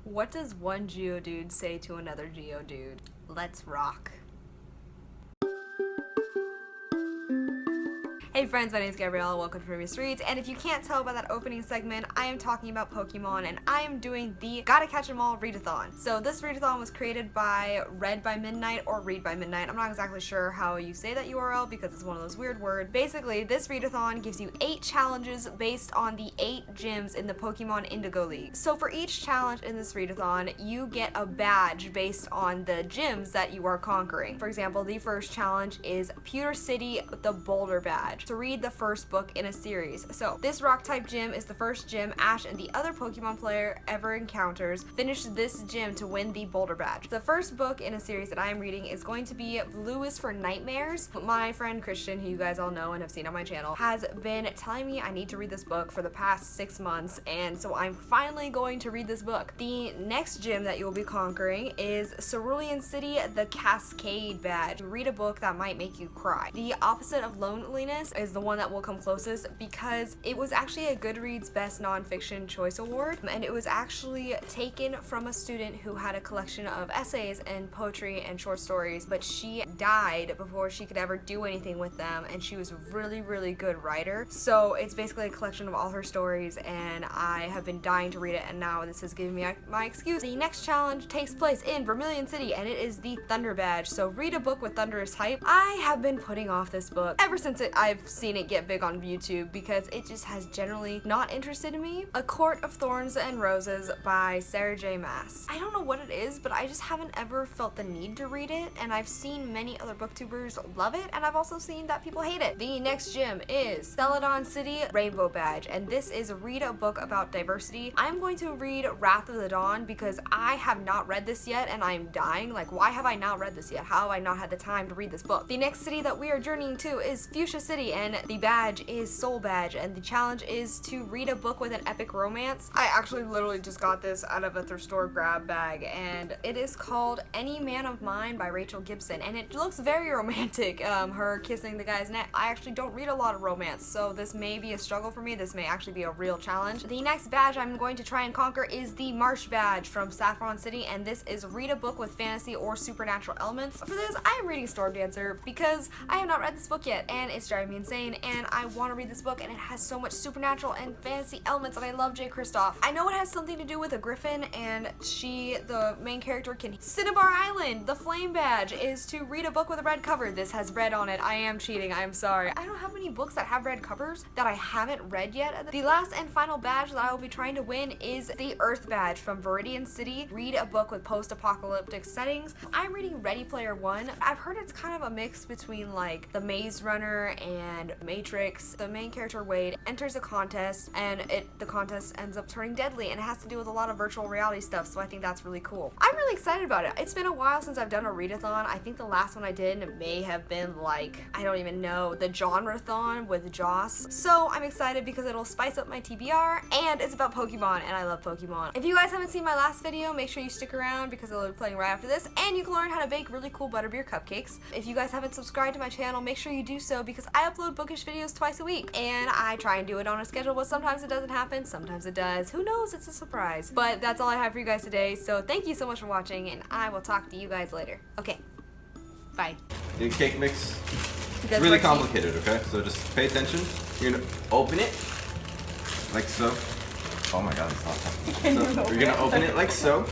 What does one Geodude say to another Geodude? Let's rock. Hey friends, my name is Gabriella, welcome to Frumious Reads, and if you can't tell by that opening segment, I am talking about Pokemon, and I am doing the Gotta Catch 'Em All readathon. So this readathon was created by Read by Midnight or Read by Midnight. I'm not exactly sure how you say that URL because it's one of those weird words. Basically, this readathon gives you 8 challenges based on the 8 gyms in the Pokemon Indigo League. So for each challenge in this readathon, you get a badge based on the gyms that you are conquering. For example, the first challenge is Pewter City, the Boulder Badge, to read the first book in a series. So this rock type gym is the first gym Ash and the other Pokemon player ever encounters. Finish this gym to win the Boulder Badge. The first book in a series that I am reading is going to be Blue is for Nightmares. My friend Christian, who you guys all know and have seen on my channel, has been telling me I need to read this book for the past 6 months, and so I'm finally going to read this book. The next gym that you will be conquering is Cerulean City, the Cascade Badge. Read a book that might make you cry. The opposite of loneliness is the one that will come closest because it was actually a Goodreads Best Nonfiction Choice Award, and it was actually taken from a student who had a collection of essays and poetry and short stories, but she died before she could ever do anything with them, and she was a really good writer. So it's basically a collection of all her stories, and I have been dying to read it, and now this is giving me my excuse. The next challenge takes place in Vermillion City, and it is the Thunder Badge. So read a book with thunderous hype. I have been putting off this book ever since I've seen it get big on YouTube because it just has generally not interested me. A Court of Thorns and Roses by Sarah J. Maas. I don't know what it is, but I just haven't ever felt the need to read it, and I've seen many other booktubers love it, and I've also seen that people hate it. The next gym is Celadon City, Rainbow Badge, and this is read a book about diversity. I'm going to read Wrath of the Dawn because I have not read this yet, and I'm dying. Like, why have I not read this yet? How have I not had the time to read this book? The next city that we are journeying to is Fuschia City, and the badge is Soul Badge, and the challenge is to read a book with an epic romance. I actually literally just got this out of a thrift store grab bag, and it is called Any Man of Mine by Rachel Gibson, and it looks very romantic, her kissing the guy's neck. I actually don't read a lot of romance, so this may be a struggle for me. This may actually be a real challenge. The next badge I'm going to try and conquer is the Marsh Badge from Saffron City, and this is read a book with fantasy or supernatural elements. For this, I am reading Stormdancer because I have not read this book yet, and it's driving me insane, and I want to read this book, and it has so much supernatural and fantasy elements, and I love Jay Kristoff. I know it has something to do with a griffin, and she, the main character, can... Cinnabar Island, the Flame Badge, is to read a book with a red cover. This has red on it. I am cheating. I am sorry. I don't have many books that have red covers that I haven't read yet. The last and final badge that I will be trying to win is the Earth Badge from Vermillion City. Read a book with post-apocalyptic settings. I'm reading Ready Player One. I've heard it's kind of a mix between like The Maze Runner and Matrix. The main character, Wade, enters a contest, and the contest ends up turning deadly, and it has to do with a lot of virtual reality stuff, so I think that's really cool. I'm really excited about it. It's been a while since I've done a readathon. I think the last one I did may have been like, I don't even know, the genre-thon with Joss. So I'm excited because it'll spice up my TBR, and it's about Pokemon, and I love Pokemon. If you guys haven't seen my last video, make sure you stick around because it'll be playing right after this, and you can learn how to bake really cool butterbeer cupcakes. If you guys haven't subscribed to my channel, make sure you do so because I upload bookish videos twice a week, and I try and do it on a schedule, but sometimes it doesn't happen, sometimes it does. Who knows? It's a surprise. But that's all I have for you guys today, so thank you so much for watching, and I will talk to you guys later. Okay, bye. The cake mix, it's really complicated, okay? So just pay attention. You're gonna open it like so. Oh my god, it's not. So you're gonna open it like so.